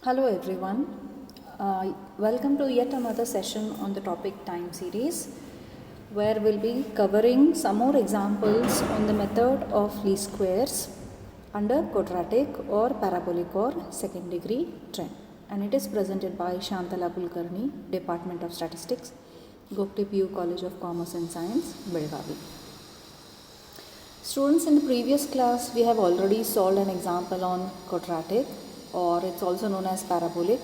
Hello everyone. Welcome to yet another session on the topic time series, where we'll be covering some more examples on the method of least squares under quadratic or parabolic or second degree trend. And it is presented by Shantala Kulkarni, Department of Statistics, Gokte PU College of Commerce and Science, Belgavi. Students, in the previous class we have already solved an example on quadratic, or it's also known as parabolic,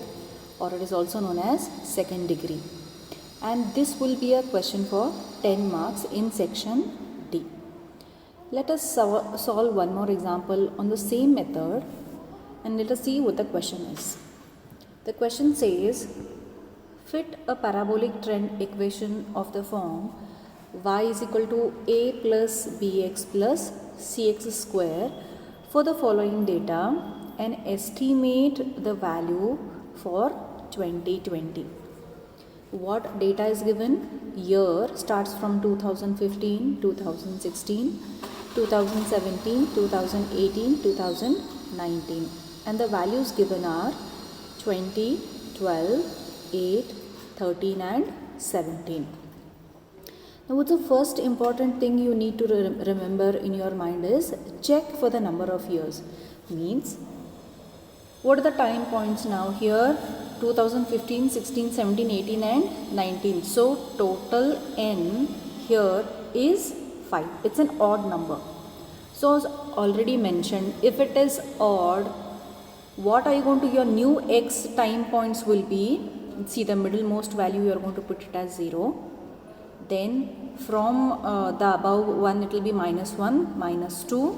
or it is also known as second degree, and this will be a question for 10 marks in section D. Let us solve one more example on the same method and let us see what the question is. The question says, fit a parabolic trend equation of the form y is equal to a plus bx plus cx square for the following data and estimate the value for 2020. What data is given? Year starts from 2015, 2016, 2017, 2018, 2019, and the values given are 20, 12, 8, 13 and 17. Now what's the first important thing you need to remember in your mind is check for the number of years. Means what are the time points now here? 2015, 16, 17, 18 and 19. So total n here is 5. It's an odd number. So as already mentioned, if it is odd, what are you going to, your new x time points will be, see the middlemost value you are going to put it as 0. Then from the above one it will be -1, -2.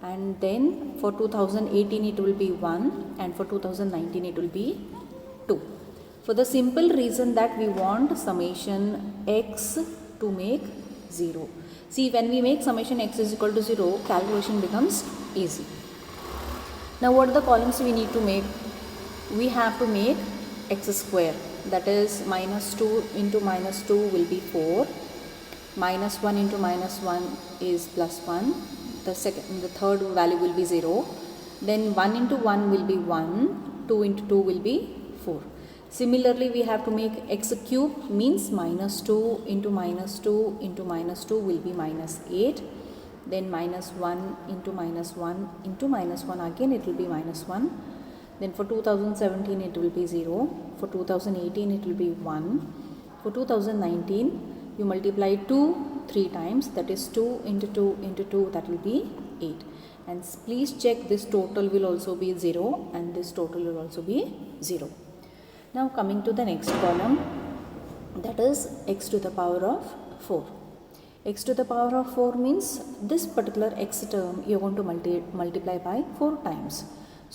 And then for 2018 it will be 1 and for 2019 it will be 2. For the simple reason that we want summation x to make 0. See, when we make summation x is equal to 0, calculation becomes easy. Now what are the columns we need to make? We have to make x square, that is -2 into -2 will be 4, -1 into -1 is +1. The third value will be 0. Then 1 into 1 will be 1, 2 into 2 will be 4. Similarly, we have to make x cube, means -2 into -2 into -2 will be -8. Then -1 into -1 into -1, again it will be -1. Then for 2017 it will be 0. For 2018 it will be 1. For 2019 you multiply 2 3 times, that is 2 into 2 into 2, that will be 8. And please check, this total will also be 0 and this total will also be 0. Now coming to the next column, that is x to the power of 4. X to the power of 4 means this particular x term you are going to multiply by 4 times.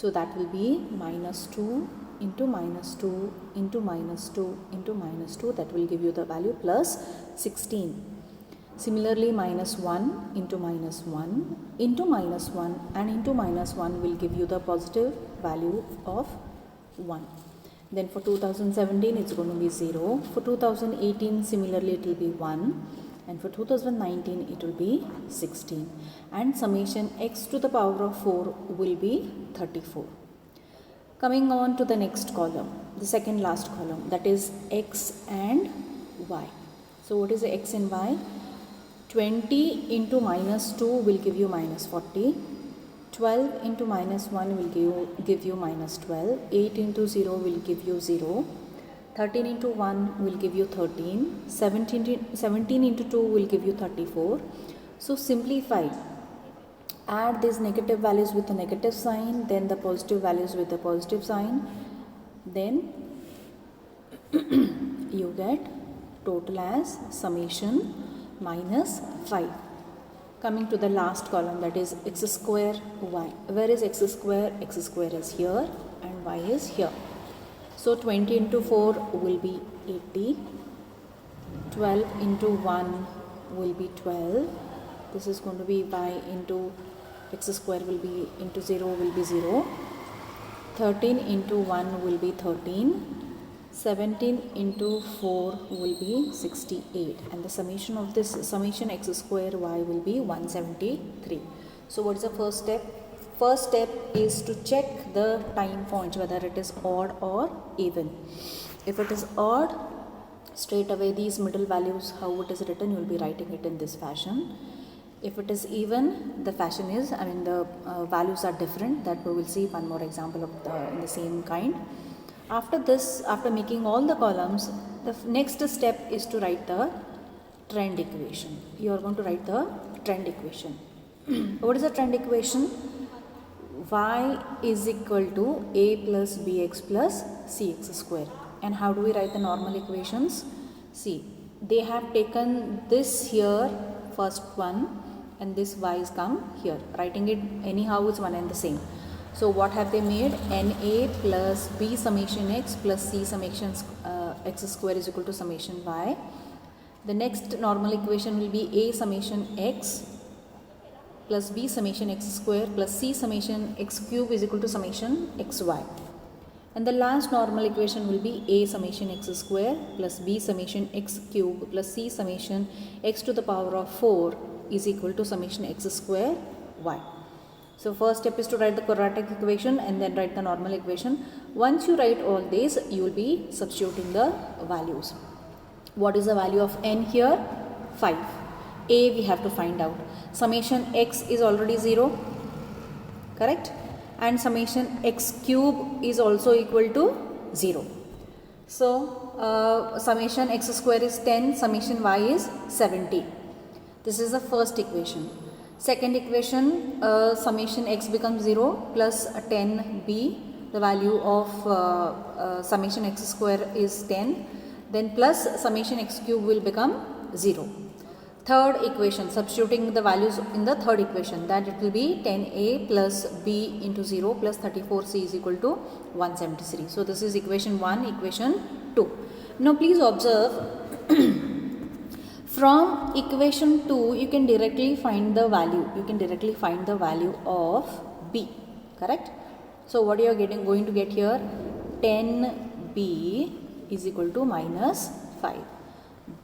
So that will be -2 into -2 into -2 into -2, that will give you the value plus 16. Similarly, -1 into -1 into -1 and into -1 will give you the positive value of 1. Then for 2017 it's going to be 0. For 2018 similarly it will be 1. And for 2019 it will be 16. And summation x to the power of 4 will be 34. Coming on to the next column, the second last column, that is x and y. So what is the x and y? 20 into -2 will give you -40. 12 into -1 will give you -12. 8 into 0 will give you 0. 13 into 1 will give you 13. 17 into 2 will give you 34. So simplify. Add these negative values with the negative sign, then the positive values with the positive sign. Then you get total as summation -5. Coming to the last column, that is x square y. Where is x square? X square is here and y is here. So 20 into 4 will be 80. 12 into 1 will be 12. This is going to be y into x square will be into 0 will be 0. 13 into 1 will be 13. 17 into 4 will be 68. And the summation of this summation x square y will be 173. So what is the first step? First step is to check the time points whether it is odd or even. If it is odd, straight away these middle values, how it is written, you will be writing it in this fashion. If it is even, the fashion is, the values are different. That we will see one more example of in the same kind. After this, after making all the columns, the next step is to write the trend equation. You are going to write the trend equation. What is the trend equation? Y is equal to a plus bx plus cx square. And how do we write the normal equations? See, they have taken this here, first one, and this y's come here. Writing it anyhow is one and the same. So what have they made? Na plus b summation x plus c summation x square is equal to summation y. The next normal equation will be a summation x plus b summation x square plus c summation x cube is equal to summation xy. And the last normal equation will be a summation x square plus b summation x cube plus c summation x to the power of 4 is equal to summation x square y. So first step is to write the quadratic equation and then write the normal equation. Once you write all these, you will be substituting the values. What is the value of n here? 5. A we have to find out. Summation x is already 0, correct? And summation x cube is also equal to 0. So summation x square is 10, summation y is 70. This is the first equation. Second equation, summation x becomes 0 plus 10b, the value of summation x square is 10, then plus summation x cube will become 0. Third equation, substituting the values in the third equation, that it will be 10a plus b into 0 plus 34c is equal to 173. So this is equation 1, equation 2. Now please observe, from equation 2 you can directly find the value. You can directly find the value of b, correct? So what you are going to get here? 10b is equal to minus 5.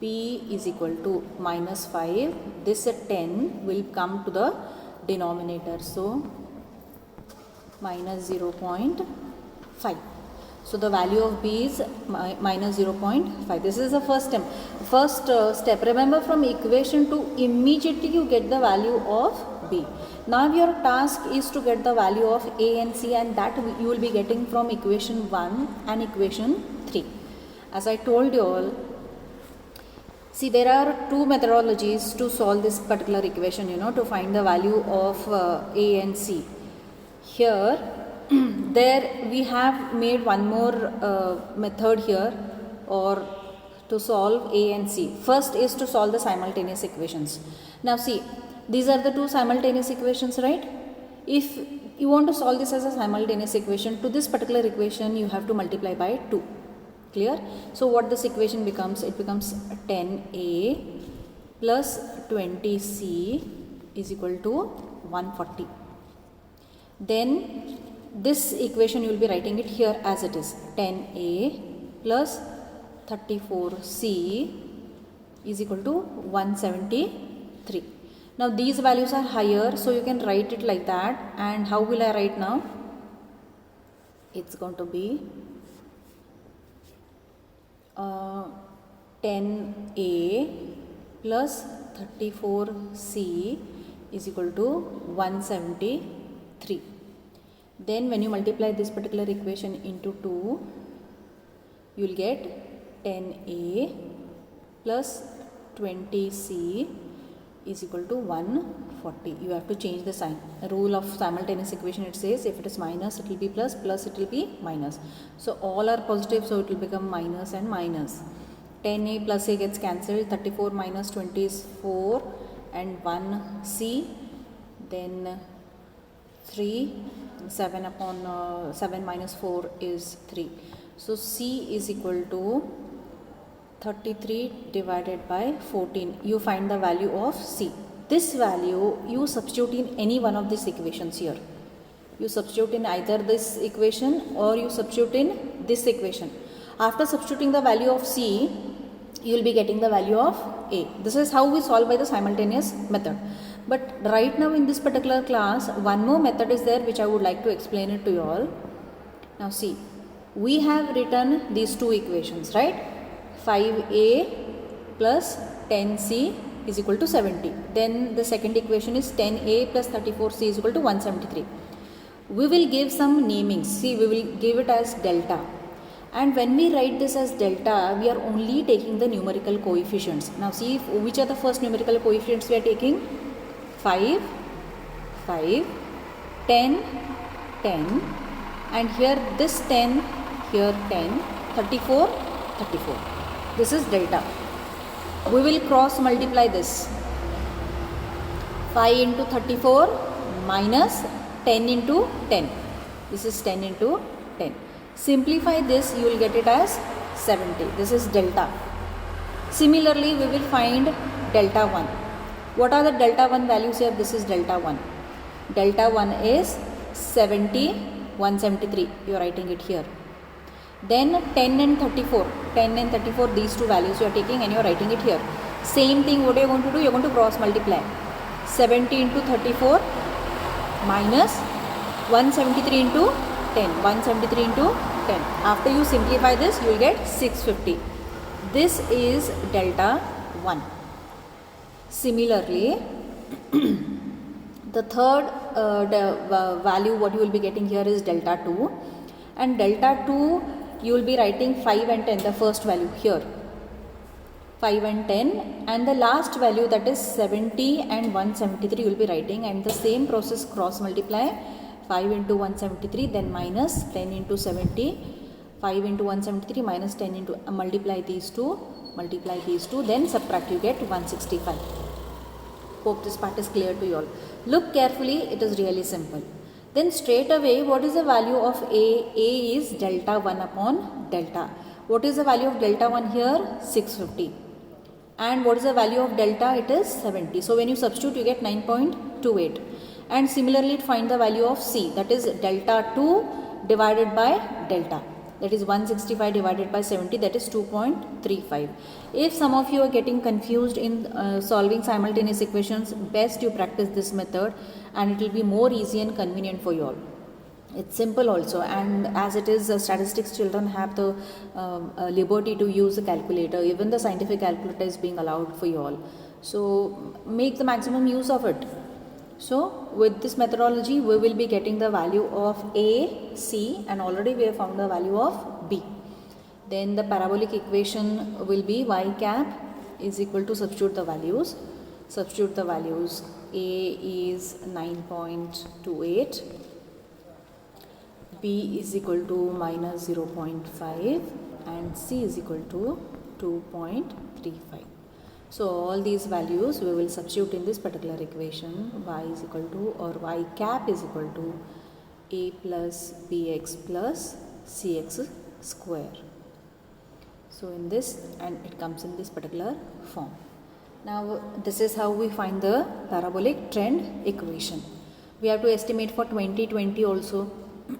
b is equal to minus 5. This 10 will come to the denominator. So minus 0.5. So the value of b is minus 0.5. This is the first step. Step. Remember, from equation 2 immediately you get the value of b. Now your task is to get the value of a and c, and that you will be getting from equation 1 and equation 3. As I told you all, see, there are two methodologies to solve this particular equation, to find the value of a and c. Here, there we have made one more method here, or to solve a and c. First is to solve the simultaneous equations. Now see, these are the two simultaneous equations, right? If you want to solve this as a simultaneous equation, to this particular equation you have to multiply by 2. Clear? So what this equation becomes? It becomes 10a plus 20c is equal to 140. Then this equation you will be writing it here as it is. 10a plus 34c is equal to 173. Now these values are higher, so you can write it like that. And how will I write now? It's going to be 10a plus 34c is equal to 173. Then when you multiply this particular equation into 2, you will get 10a plus 20c is equal to 140. You have to change the sign. The rule of simultaneous equation, it says if it is minus it will be plus, plus it will be minus. So all are positive, so it will become minus and minus. 10a plus a gets cancelled. 34 minus 20 is 4 and 1c. Then 3. 7 upon 7 minus 4 is 3. So c is equal to 33 divided by 14. You find the value of c. This value you substitute in any one of these equations here. You substitute in either this equation or you substitute in this equation. After substituting the value of c, you will be getting the value of a. This is how we solve by the simultaneous method. But right now in this particular class, one more method is there which I would like to explain it to you all. Now see, we have written these two equations, right? 5a plus 10c is equal to 70. Then the second equation is 10a plus 34c is equal to 173. We will give some namings. See, we will give it as delta. And when we write this as delta, we are only taking the numerical coefficients. Now see, which are the first numerical coefficients we are taking? 5, 5, 10, 10, and here this 10, here 10, 34, 34. This is delta. We will cross multiply this. 5 into 34 minus 10 into 10. This is 10 into 10. Simplify this, you will get it as 70. This is delta. Similarly, we will find delta 1. What are the delta 1 values here? This is delta 1. Delta 1 is 70, 173. You are writing it here. Then 10 and 34. 10 and 34, these two values you are taking and you are writing it here. Same thing, what you are going to do? You are going to cross multiply. 70 into 34 minus 173 into 10. 173 into 10. After you simplify this, you will get 650. This is delta 1. Similarly, the third value what you will be getting here is delta 2. And delta 2, you will be writing 5 and 10, the first value here. 5 and 10, and the last value, that is 70 and 173, you will be writing, and the same process, cross multiply. 5 into 173, then minus 10 into 70, 5 into 173 minus 10 into multiply these two, then subtract, you get 165. Hope this part is clear to you all. Look carefully, it is really simple. Then straight away, what is the value of A? A is delta 1 upon delta. What is the value of delta 1 here? 650. And what is the value of delta? It is 70. So when you substitute, you get 9.28. And similarly, find the value of C, that is delta 2 divided by delta, that is 165 divided by 70, that is 2.35. If some of you are getting confused in solving simultaneous equations, best you practice this method and it will be more easy and convenient for you all. It's simple also, and as it is statistics, children have the liberty to use the calculator. Even the scientific calculator is being allowed for you all. So make the maximum use of it. So with this methodology, we will be getting the value of A, C, and already we have found the value of B. Then the parabolic equation will be y cap is equal to substitute the values. Substitute the values. A is 9.28. B is equal to minus 0.5 and C is equal to 2.35. So all these values we will substitute in this particular equation. Y is equal to, or y cap is equal to A plus bx plus cx square. So in this, and it comes in this particular form. Now this is how we find the parabolic trend equation. We have to estimate for 2020 also.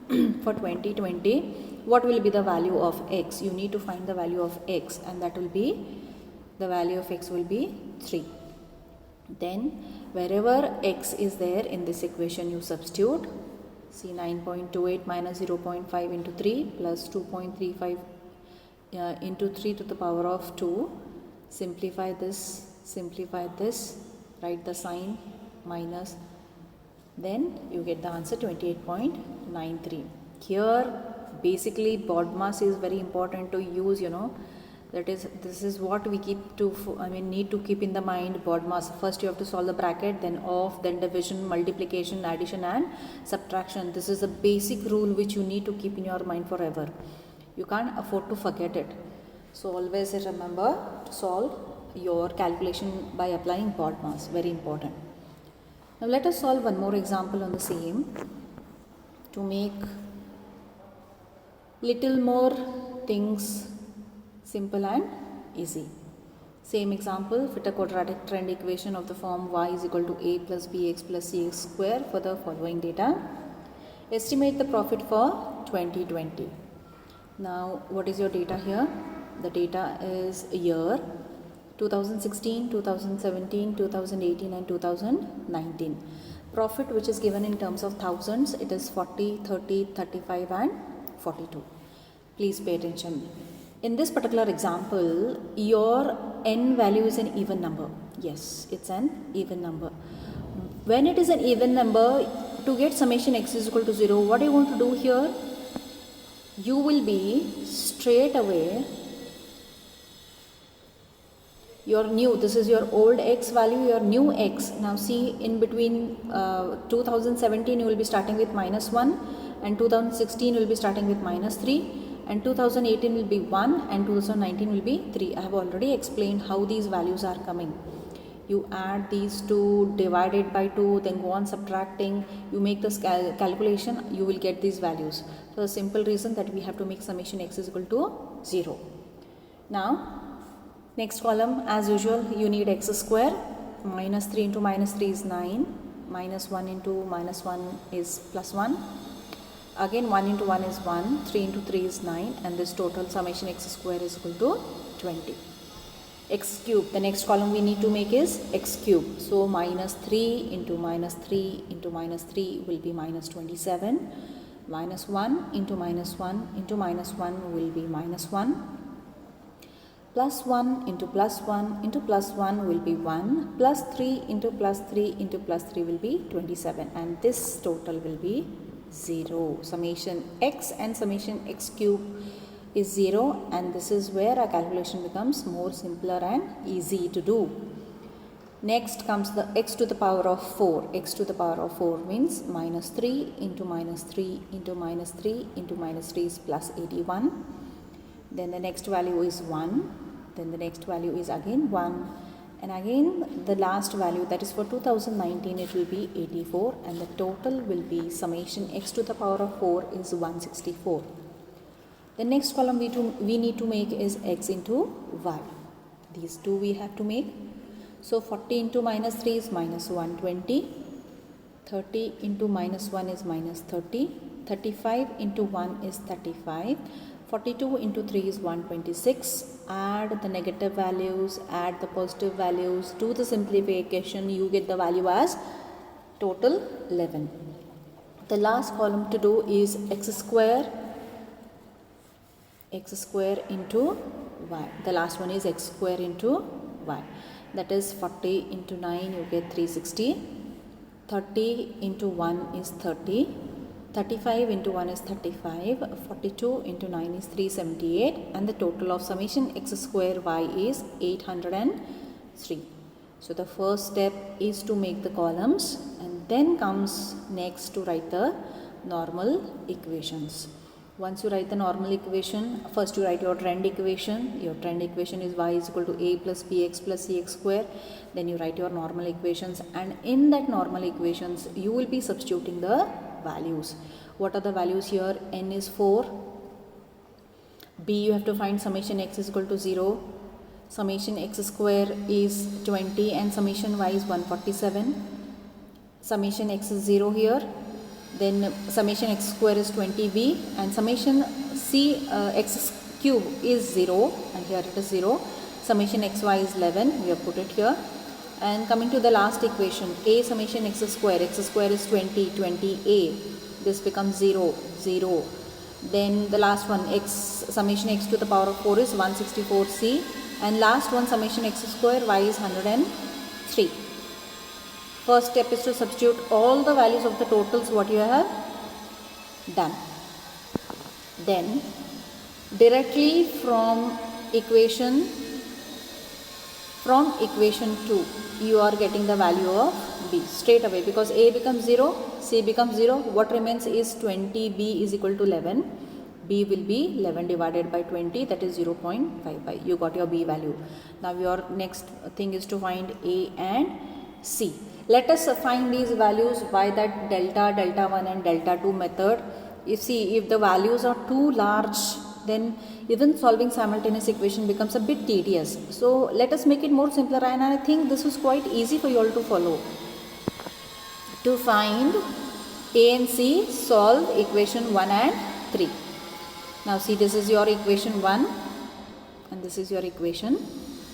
For 2020, what will be the value of x? You need to find the value of x, and that will be, the value of x will be 3. Then wherever x is there in this equation, you substitute. See, 9.28 minus 0.5 into 3 plus 2.35 into 3 to the power of 2. Simplify this, write the sign minus, then you get the answer 28.93. Here basically BODMAS is very important to use, that is, this is what we need to keep in the mind. BODMAS, first you have to solve the bracket, then off, then division, multiplication, addition and subtraction. This is a basic rule which you need to keep in your mind forever. You can't afford to forget it. So always remember to solve your calculation by applying BODMAS, very important. Now let us solve one more example on the same to make little more things simple and easy. Same example, fit a quadratic trend equation of the form y is equal to a plus bx plus cx square for the following data. Estimate the profit for 2020. Now what is your data here? The data is year 2016, 2017, 2018 and 2019. Profit which is given in terms of thousands, it is 40, 30, 35 and 42. Please pay attention. In this particular example, your n value is an even number. Yes, it's an even number. When it is an even number, to get summation x is equal to 0, what are you going to do here? You will be straight away your new, this is your old x value, your new x. Now see, in between 2017 you will be starting with -1 and 2016 will be starting with -3 and 2018 will be 1 and 2019 will be 3. I have already explained how these values are coming. You add these two, divide it by 2, then go on subtracting, you make this calculation, you will get these values. So the simple reason that we have to make summation x is equal to 0. Now next column, as usual, you need x square. -3 into -3 is 9, -1 into -1 is +1. Again 1 into 1 is 1, 3 into 3 is 9 and this total summation x square is equal to 20. X cube, the next column we need to make is x cube. So -3 into -3 into -3 will be -27. -1 into -1 into -1 will be -1. +1 into +1 into +1 will be 1. +3 into +3 into +3 will be 27 and this total will be 0. Summation x and summation x cube is 0 and this is where our calculation becomes more simpler and easy to do. Next comes the x to the power of 4. X to the power of 4 means -3 into -3 into -3 into -3 is +81. Then the next value is 1. Then the next value is again 1 and again the last value, that is for 2019 it will be 84 and the total will be summation x to the power of 4 is 164. The next column we need to make is x into y. These two we have to make. So 40 into -3 is -120. 30 into -1 is -30. 35 into 1 is 35. 42 into 3 is 126. Add the negative values, add the positive values, do the simplification, you get the value as total 11. The last column to do is x square into y. The last one is x square into y. That is 40 into 9 you get 360. 30 into 1 is 30. 35 into 1 is 35, 42 into 9 is 378 and the total of summation x square y is 803. So the first step is to make the columns and then comes next to write the normal equations. Once you write the normal equation, first you write your trend equation. Your trend equation is y is equal to a plus bx plus cx square. Then you write your normal equations and in that normal equations you will be substituting the values. What are the values here? N is 4. B you have to find summation x is equal to 0. Summation x square is 20 and summation y is 147. Summation x is 0 here. Then summation x square is 20b and summation c x cube is 0 and here it is 0. Summation xy is 11. We have put it here. And coming to the last equation, a summation x square is 20, 20a, this becomes 0, 0. Then the last one, summation x to the power of 4 is 164c and last one summation x square y is 103. First step is to substitute all the values of the totals what you have done. Then directly from equation 2 you are getting the value of b straight away because a becomes 0, c becomes 0. What remains is 20b is equal to 11. b will be 11 divided by 20, that is 0.55. You got your b value. Now your next thing is to find a and c. Let us find these values by that delta 1 and delta 2 method. You see, if the values are too large, then even solving simultaneous equation becomes a bit tedious. So let us make it more simpler and I think this is quite easy for you all to follow. To find a and c, solve equation 1 and 3. Now see, this is your equation 1 and this is your equation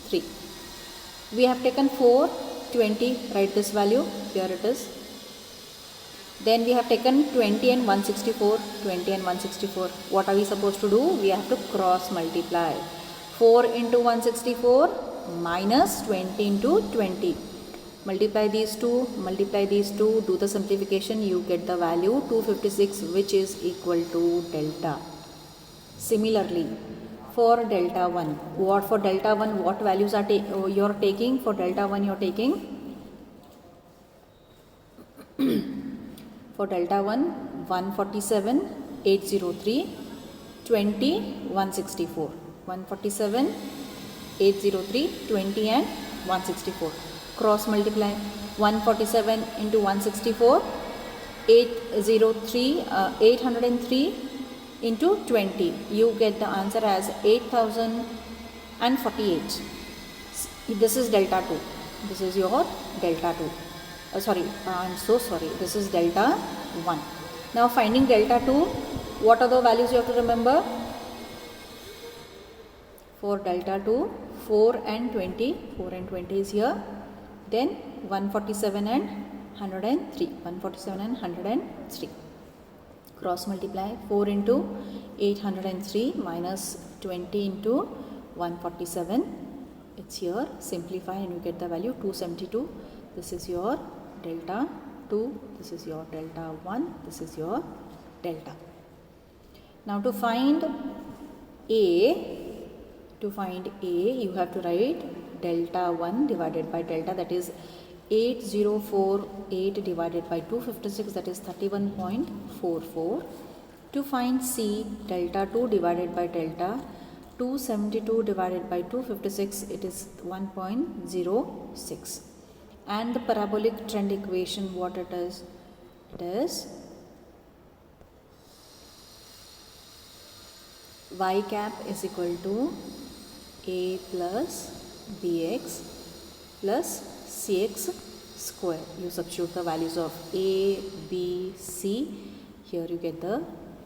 3. We have taken 4, 20, write this value, here it is. Then we have taken 20 and 164, 20 and 164. What are we supposed to do? We have to cross multiply. 4 into 164 minus 20 into 20. Multiply these two, do the simplification, you get the value 256, which is equal to delta. Similarly, for delta 1, what values are you are taking? For delta 1 you are taking for delta 1 147, 803, 20, 164. 147, 803, 20 and 164. Cross multiply. 147 into 164, 803 into 20. You get the answer as 8048. This is delta 2. This is your delta 2. I'm so sorry. This is delta 1. Now finding delta 2, what are the values you have to remember? For delta 2, 4 and 20. 4 and 20 is here. Then 147 and 103. 147 and 103. Cross multiply. 4 into 803 minus 20 into 147. It's here. Simplify and you get the value 272. This is your delta 2. This is your delta 1. This is your delta. Now to find A, you have to write delta 1 divided by delta, that is 8048 divided by 256, that is 31.44. To find C, delta 2 divided by delta 272 divided by 256, it is 1.06. And the parabolic trend equation, what it is? It is y cap is equal to a plus bx plus cx square. You substitute the values of a, b, c. Here you get the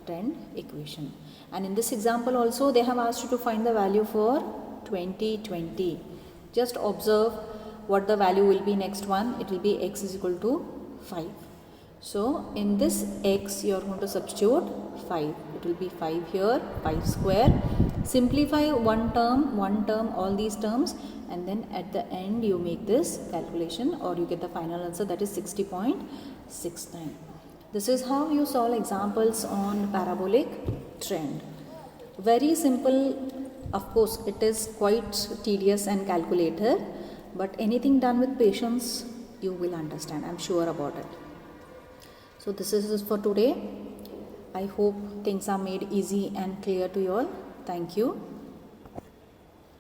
trend equation. And in this example also they have asked you to find the value for 2020. Just observe what the value will be next one. It will be x is equal to 5. So in this x you are going to substitute 5. It will be 5 here, 5 square. Simplify one term, all these terms, and then at the end you make this calculation or you get the final answer, that is 60.69. This is how you solve examples on parabolic trend. Very simple. Of course it is quite tedious and calculated, but anything done with patience you will understand, I am sure about it. So this is for today. I hope things are made easy and clear to you all. Thank you.